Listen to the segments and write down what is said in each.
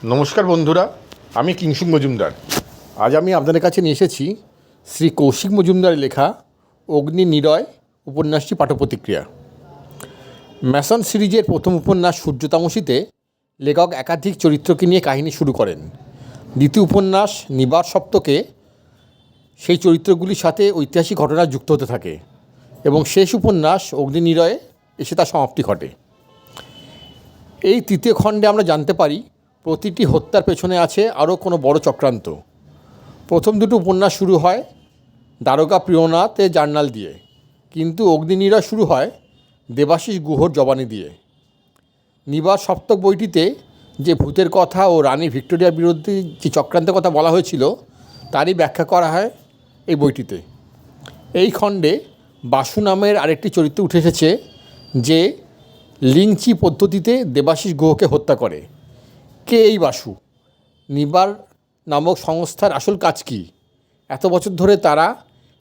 নমস্কার বন্ধুরা, আমি কিংশুক মজুমদার। আজ আমি আপনাদের কাছে নিয়ে এসেছি শ্রী কৌশিক মজুমদারের লেখা অগ্নি নিরয় উপন্যাসটি পাঠ্যপ্রতিক্রিয়া। ম্যাসন সিরিজের প্রথম উপন্যাস সূর্যতামসীতে লেখক একাধিক চরিত্রকে নিয়ে কাহিনী শুরু করেন। দ্বিতীয় উপন্যাস নিবার সপ্তকে সেই চরিত্রগুলির সাথে ঐতিহাসিক ঘটনা যুক্ত হতে থাকে এবং শেষ উপন্যাস অগ্নি নিরয়ে এসে তার সমাপ্তি ঘটে। এই তৃতীয় খণ্ডে আমরা জানতে পারি প্রতিটি হত্যার পেছনে আছে আরও কোনো বড় চক্রান্ত। প্রথম দুটো উপন্যাস শুরু হয় দারোগা প্রিয়নাথের জার্নাল দিয়ে, কিন্তু অগ্নিনিরয় শুরু হয় দেবাশিস গুহর জবানি দিয়ে। নিবার সপ্তক বইটিতে যে ভূতের কথা ও রানী ভিক্টোরিয়ার বিরুদ্ধে যে চক্রান্তের কথা বলা হয়েছিল তারই ব্যাখ্যা করা হয় এই বইটিতে। এই খণ্ডে বাসু নামের আরেকটি চরিত্র উঠে এসেছে যে লিংচি পদ্ধতিতে দেবাশিস গুহকে হত্যা করে। কে এই বাসু? নিবার নামক সংস্থার আসল কাজ কী? এত বছর ধরে তারা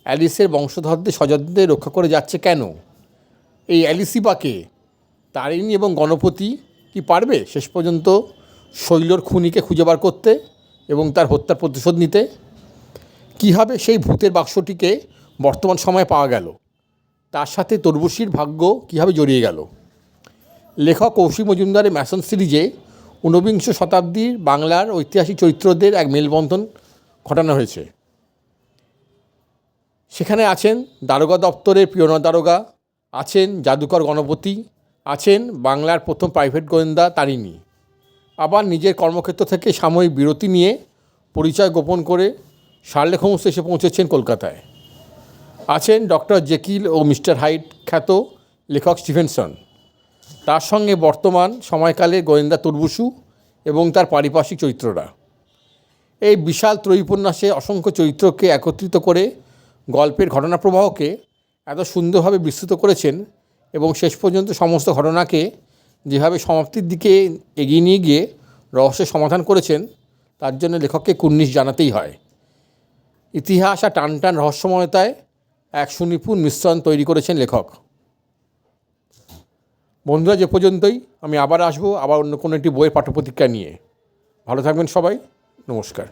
অ্যালিসের বংশধরদের স্বজনদের রক্ষা করে যাচ্ছে কেন? এই অ্যালিসই বা কে? তারিণী এবং গণপতি কি পারবে শেষ পর্যন্ত শৈলর খুনিকে খুঁজে বার করতে এবং তার হত্যার প্রতিশোধ নিতে? কীভাবে সেই ভূতের বাক্সটিকে বর্তমান সময়ে পাওয়া গেল? তার সাথে তরবুশির ভাগ্য কীভাবে জড়িয়ে গেল? লেখক কৌশিক মজুমদারের ম্যাসন সিরিজে ঊনবিংশ শতাব্দীর বাংলার ঐতিহাসিক চরিত্রদের এক মেলবন্ধন ঘটানো হয়েছে। সেখানে আছেন দারোগা দপ্তরের প্রিয়নাথ দারোগা, আছেন জাদুকর গণপতি, আছেন বাংলার প্রথম প্রাইভেট গোয়েন্দা তারিণী। আবার নিজের কর্মক্ষেত্র থেকে সাময়িক বিরতি নিয়ে পরিচয় গোপন করে শার্লক হোমস এসে পৌঁছেছেন কলকাতায়। আছেন ডক্টর জেকিল ও মিস্টার হাইড খ্যাত লেখক স্টিভেনসন। তার সঙ্গে বর্তমান সময়কালের গোয়েন্দা তরবুশু এবং তার পারিপার্শ্বিক চরিত্ররা। এই বিশাল ত্রয়ী-উপন্যাসে অসংখ্য চরিত্রকে একত্রিত করে গল্পের ঘটনা প্রবাহকে এত সুন্দরভাবে বিস্তৃত করেছেন এবং শেষ পর্যন্ত সমস্ত ঘটনাকে যেভাবে সমাপ্তির দিকে এগিয়ে নিয়ে গিয়ে রহস্যের সমাধান করেছেন তার জন্য লেখককে কুর্নিশ জানাতেই হয়। ইতিহাস আর টানটান রহস্যময়তায় এক সুনিপুণ মিশ্রণ তৈরি করেছেন লেখক। বন্ধুরা, যে পর্যন্তই, আমি আবার আসবো অন্য কোনো একটি বইয়ের পাঠ্যপ্রতিক্রিয়া নিয়ে। ভালো থাকবেন সবাই, নমস্কার।